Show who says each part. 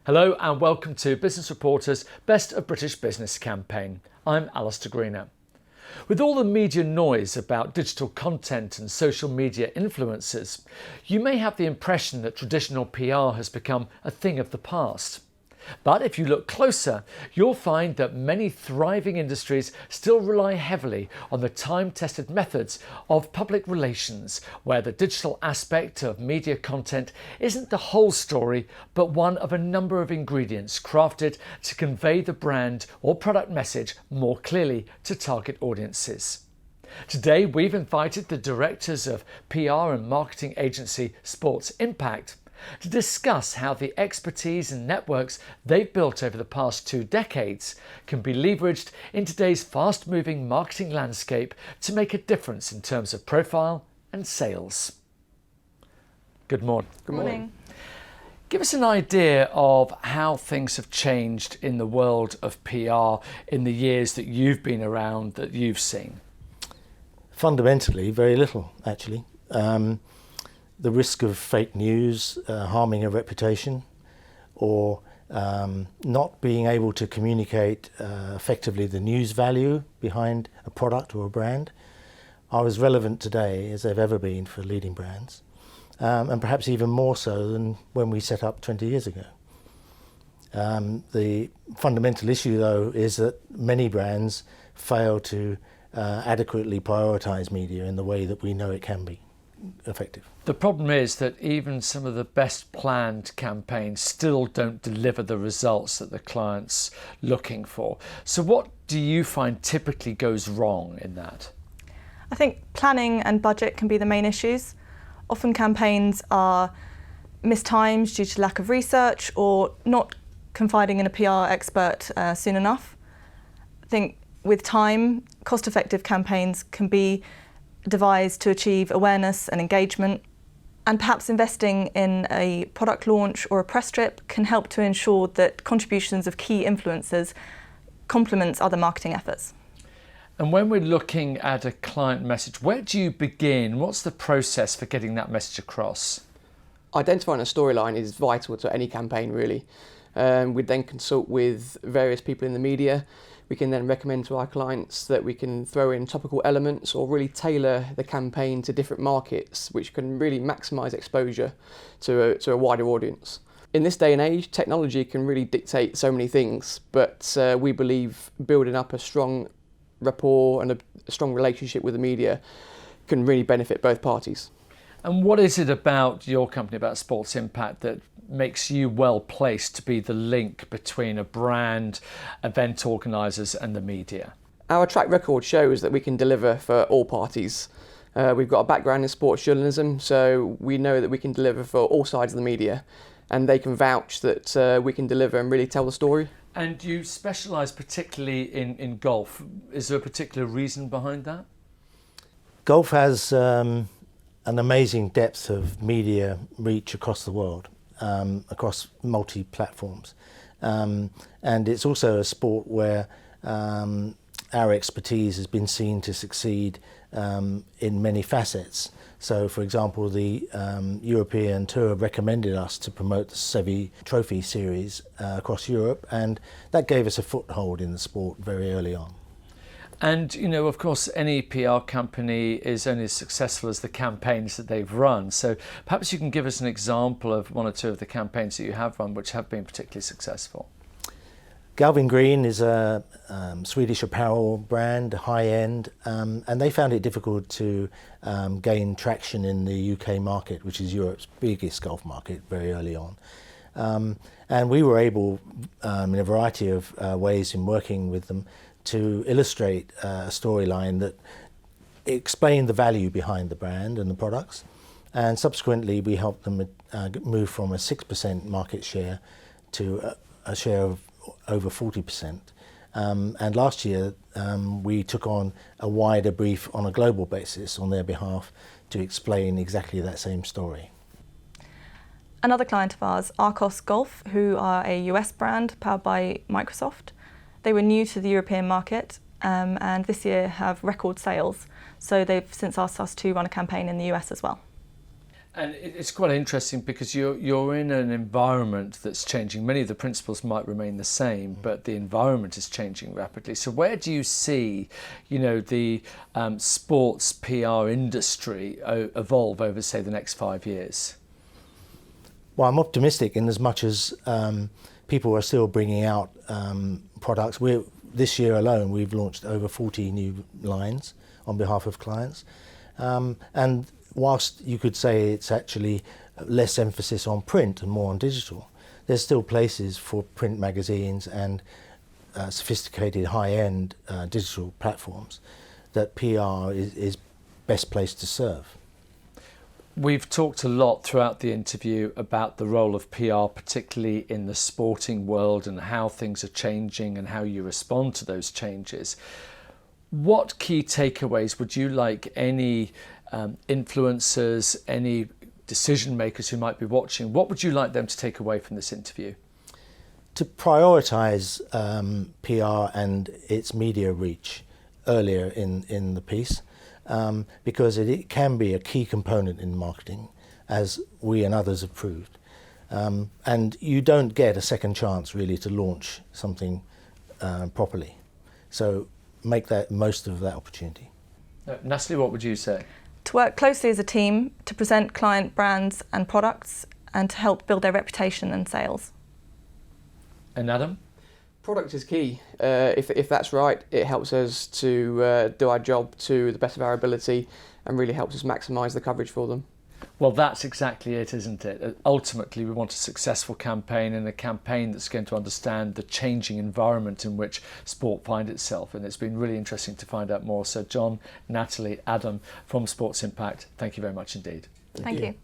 Speaker 1: Hello and welcome to Business Reporter's Best of British Business campaign. I'm Alistair Greener. With all the media noise about digital content and social media influencers, you may have the impression that traditional PR has become a thing of the past. But if you look closer, you'll find that many thriving industries still rely heavily on the time-tested methods of public relations, where the digital aspect of media content isn't the whole story, but one of a number of ingredients crafted to convey the brand or product message more clearly to target audiences. Today, we've invited the directors of PR and marketing agency Sports Impact to discuss how the expertise and networks they've built over the past 2 decades can be leveraged in today's fast-moving marketing landscape to make a difference in terms of profile and sales. Good morning.
Speaker 2: Good morning.
Speaker 1: Give us an idea of how things have changed in the world of PR in the years that you've been around, that you've seen.
Speaker 3: Fundamentally, very little, actually. The risk of fake news harming a reputation, or not being able to communicate effectively the news value behind a product or a brand are as relevant today as they've ever been for leading brands, and perhaps even more so than when we set up 20 years ago. The fundamental issue, though, is that many brands fail to adequately prioritise media in the way that we know it can be effective.
Speaker 1: The problem is that even some of the best planned campaigns still don't deliver the results that the client's looking for. So what do you find typically goes wrong in that?
Speaker 2: I think planning and budget can be the main issues. Often campaigns are mistimed due to lack of research or not confiding in a PR expert soon enough. I think with time, cost-effective campaigns can be devised to achieve awareness and engagement, and perhaps investing in a product launch or a press trip can help to ensure that contributions of key influencers complements other marketing efforts.
Speaker 1: And when we're looking at a client message, where do you begin? What's the process for getting that message across?
Speaker 4: Identifying a storyline is vital to any campaign, really. We'd then consult with various people in the media. We can then recommend to our clients that we can throw in topical elements or really tailor the campaign to different markets, which can really maximise exposure to a wider audience. In this day and age, technology can really dictate so many things, but we believe building up a strong rapport and a strong relationship with the media can really benefit both parties.
Speaker 1: And what is it about your company, about Sports Impact, that makes you well placed to be the link between a brand, event organisers and the media?
Speaker 4: Our track record shows that we can deliver for all parties. We've got a background in sports journalism, so we know that we can deliver for all sides of the media, and they can vouch that we can deliver and really tell the story.
Speaker 1: And you specialise particularly in golf. Is there a particular reason behind that?
Speaker 3: Golf has an amazing depth of media reach across the world, across multi-platforms. And it's also a sport where our expertise has been seen to succeed in many facets. So, for example, the European Tour recommended us to promote the Seve Trophy series across Europe, and that gave us a foothold in the sport very early on.
Speaker 1: And, you know, of course, any PR company is only as successful as the campaigns that they've run. So perhaps you can give us an example of 1 or 2 of the campaigns that you have run which have been particularly successful.
Speaker 3: Galvin Green is a Swedish apparel brand, high-end, and they found it difficult to gain traction in the UK market, which is Europe's biggest golf market, very early on. And we were able, in a variety of ways in working with them, to illustrate a storyline that explained the value behind the brand and the products. And subsequently, we helped them move from a 6% market share to a share of over 40%. And last year, we took on a wider brief on a global basis on their behalf to explain exactly that same story.
Speaker 2: Another client of ours, Arcos Golf, who are a US brand powered by Microsoft. They were new to the European market and this year have record sales. So they've since asked us to run a campaign in the US as well.
Speaker 1: And it's quite interesting because you're in an environment that's changing. Many of the principles might remain the same, but the environment is changing rapidly. So where do you see, the sports PR industry evolve over, say, the next 5 years?
Speaker 3: Well, I'm optimistic in as much as people are still bringing out products. This year alone, we've launched over 40 new lines on behalf of clients. And whilst you could say it's actually less emphasis on print and more on digital, there's still places for print magazines and sophisticated high-end digital platforms that PR is best placed to serve.
Speaker 1: We've talked a lot throughout the interview about the role of PR, particularly in the sporting world, and how things are changing and how you respond to those changes. What key takeaways would you like any influencers, any decision makers who might be watching, what would you like them to take away from this interview?
Speaker 3: To prioritise PR and its media reach earlier in the piece, because it can be a key component in marketing, as we and others have proved. And you don't get a second chance really to launch something properly. So make that most of that opportunity.
Speaker 1: Natalie, what would you say?
Speaker 2: To work closely as a team, to present client brands and products, and to help build their reputation and sales.
Speaker 1: And Adam?
Speaker 4: Product is key. If that's right, it helps us to do our job to the best of our ability and really helps us maximise the coverage for them.
Speaker 1: Well, that's exactly it, isn't it? Ultimately, we want a successful campaign, and a campaign that's going to understand the changing environment in which sport finds itself. And it's been really interesting to find out more. So John, Natalie, Adam from Sports Impact, thank you very much indeed.
Speaker 2: Thank you.